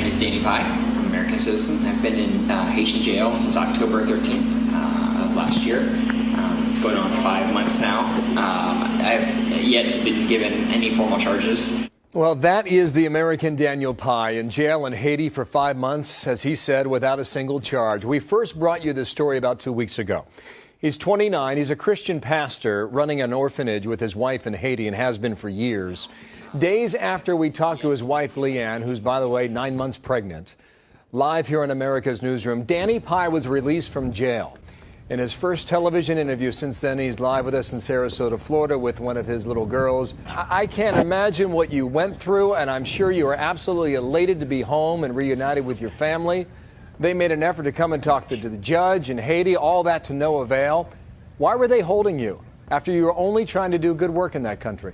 name is Danny Pye. I'm an American citizen. I've been in Haitian jail since October 13th of last year. It's going on 5 months now. I've yet been given any formal charges. Well, that is the American Daniel Pye in jail in Haiti for 5 months, as he said, without a single charge. We first brought you this story about 2 weeks ago. He's 29. He's a Christian pastor running an orphanage with his wife in Haiti and has been for years. Days after we talked to his wife, Leanne, who's, by the way, 9 months pregnant, live here in America's Newsroom, Danny Pye was released from jail. In his first television interview since then, he's live with us in Sarasota, Florida, with one of his little girls. I can't imagine what you went through, and I'm sure you are absolutely elated to be home and reunited with your family. They made an effort to come and talk to the judge in Haiti, all that to no avail. Why were they holding you after you were only trying to do good work in that country?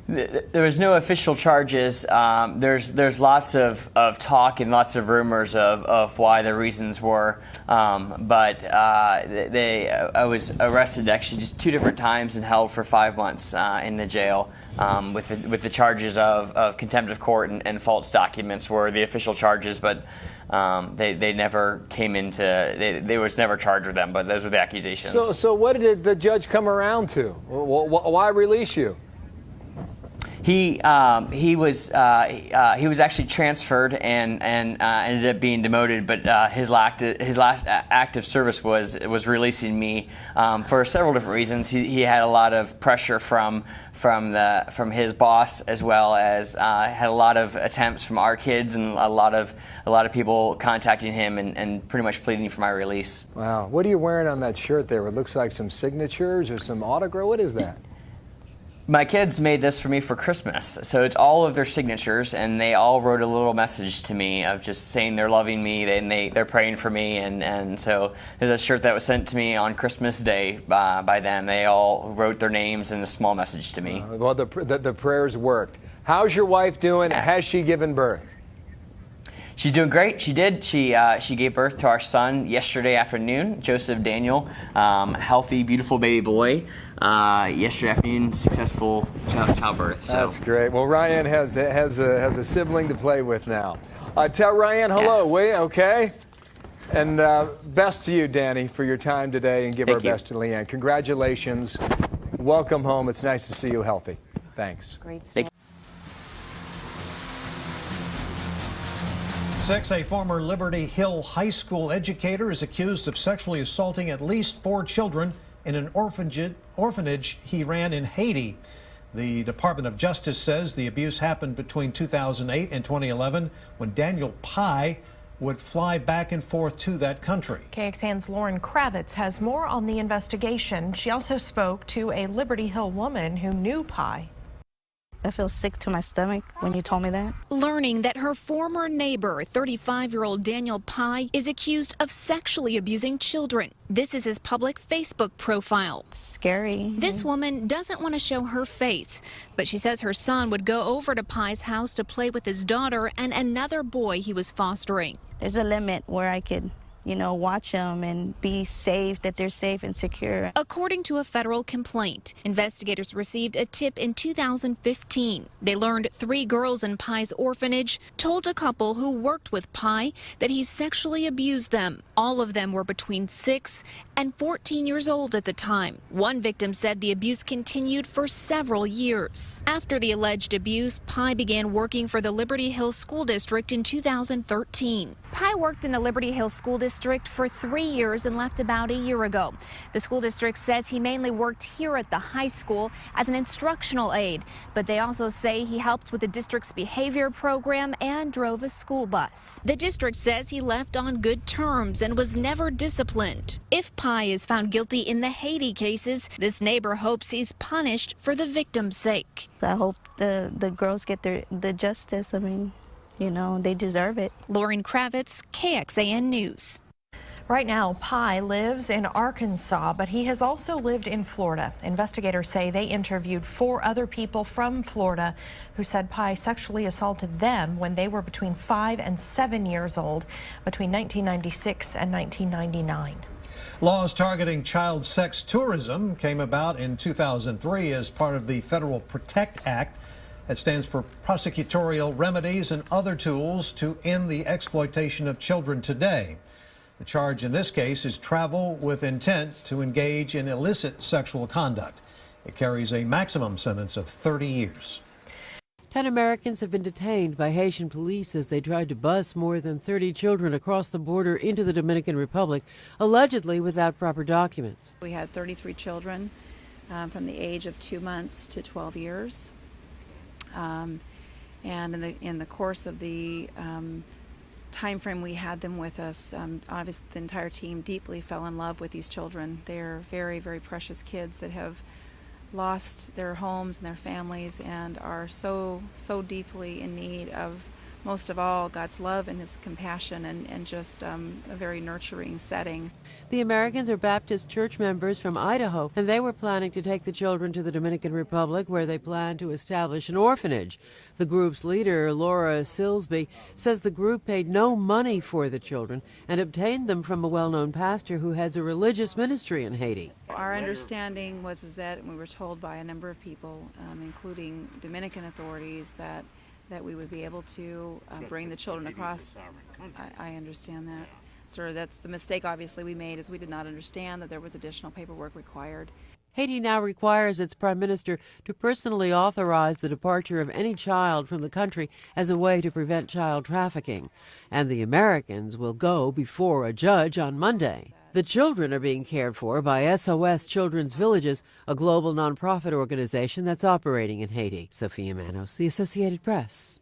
There was no official charges. There's lots of talk and lots of rumors of why the reasons were, but I was arrested actually just 2 different times and held for 5 months in the jail with the charges of contempt of court and false documents were the official charges, but they never came into, they was never charged with them, but those were the accusations. So what did the judge come around to? Why release you? He was actually transferred and ended up being demoted, but his last act of service was releasing me for several different reasons. He had a lot of pressure from his boss, as well as had a lot of attempts from our kids and a lot of people contacting him and pretty much pleading for my release. Wow, what are you wearing on that shirt there? It looks like some signatures or some autograph. What is that? My kids made this for me for Christmas, so it's all of their signatures, and they all wrote a little message to me of just saying they're loving me and they're praying for me, and so there's a shirt that was sent to me on Christmas Day by them. They all wrote their names and a small message to me. Well, the prayers worked. How's your wife doing? Has she given birth? She's doing great. She did. She gave birth to our son yesterday afternoon, Joseph Daniel, healthy, beautiful baby boy. Yesterday afternoon, successful childbirth. So. That's great. Well, Ryan has a sibling to play with now. Tell Ryan hello, will you? Okay. And best to you, Danny, for your time today, and give our best to Leanne. Congratulations. Welcome home. It's nice to see you healthy. Thanks. Great story. A former Liberty Hill High School educator is accused of sexually assaulting at least 4 children in an orphanage he ran in Haiti. The Department of Justice says the abuse happened between 2008 and 2011 when Daniel Pye would fly back and forth to that country. KXAN's Lauren Kravitz has more on the investigation. She also spoke to a Liberty Hill woman who knew Pye. I feel sick to my stomach when you told me that. Learning that her former neighbor, 35-year-old Daniel Pye, is accused of sexually abusing children. This is his public Facebook profile. Scary. This woman doesn't want to show her face, but she says her son would go over to Pye's house to play with his daughter and another boy he was fostering. There's a limit where I could, watch them and be safe, that they're safe and secure. According to a federal complaint, investigators received a tip in 2015. They learned 3 girls in Pye's orphanage told a couple who worked with Pye that he sexually abused them. All of them were between 6 and 14 years old at the time. One victim said the abuse continued for several years. After the alleged abuse, Pye began working for the Liberty Hill School District in 2013. Pye worked in the Liberty Hill School District for 3 years and left about a year ago. The school district says he mainly worked here at the high school as an instructional aide, but they also say he helped with the district's behavior program and drove a school bus. The district says he left on good terms and was never disciplined. If Pye is found guilty in the Haiti cases, this neighbor hopes he's punished for the victim's sake. I hope the girls get the justice. I mean, they deserve it. Lauren Kravitz, KXAN News. Right now, Pye lives in Arkansas, but he has also lived in Florida. Investigators say they interviewed 4 other people from Florida who said Pye sexually assaulted them when they were between 5 and 7 years old between 1996 and 1999. Laws targeting child sex tourism came about in 2003 as part of the Federal Protect Act. That stands for prosecutorial remedies and other tools to end the exploitation of children today. The charge in this case is travel with intent to engage in illicit sexual conduct. It carries a maximum sentence of 30 years. 10 Americans have been detained by Haitian police as they tried to bus more than 30 children across the border into the Dominican Republic, allegedly without proper documents. We had 33 children from the age of 2 months to 12 years. And in the course of the time frame we had them with us, obviously the entire team deeply fell in love with these children. They're very, very precious kids that have lost their homes and their families and are so deeply in need of, most of all, God's love and His compassion and just a very nurturing setting. The Americans are Baptist church members from Idaho, and they were planning to take the children to the Dominican Republic, where they plan to establish an orphanage. The group's leader, Laura Silsby, says the group paid no money for the children and obtained them from a well-known pastor who heads a religious ministry in Haiti. Our understanding was that, and we were told by a number of people, including Dominican authorities, that we would be able to bring the children across. I understand that. So that's the mistake obviously we made, is we did not understand that there was additional paperwork required. Haiti now requires its prime minister to personally authorize the departure of any child from the country as a way to prevent child trafficking. And the Americans will go before a judge on Monday. The children are being cared for by SOS Children's Villages, a global nonprofit organization that's operating in Haiti. Sophia Manos, The Associated Press.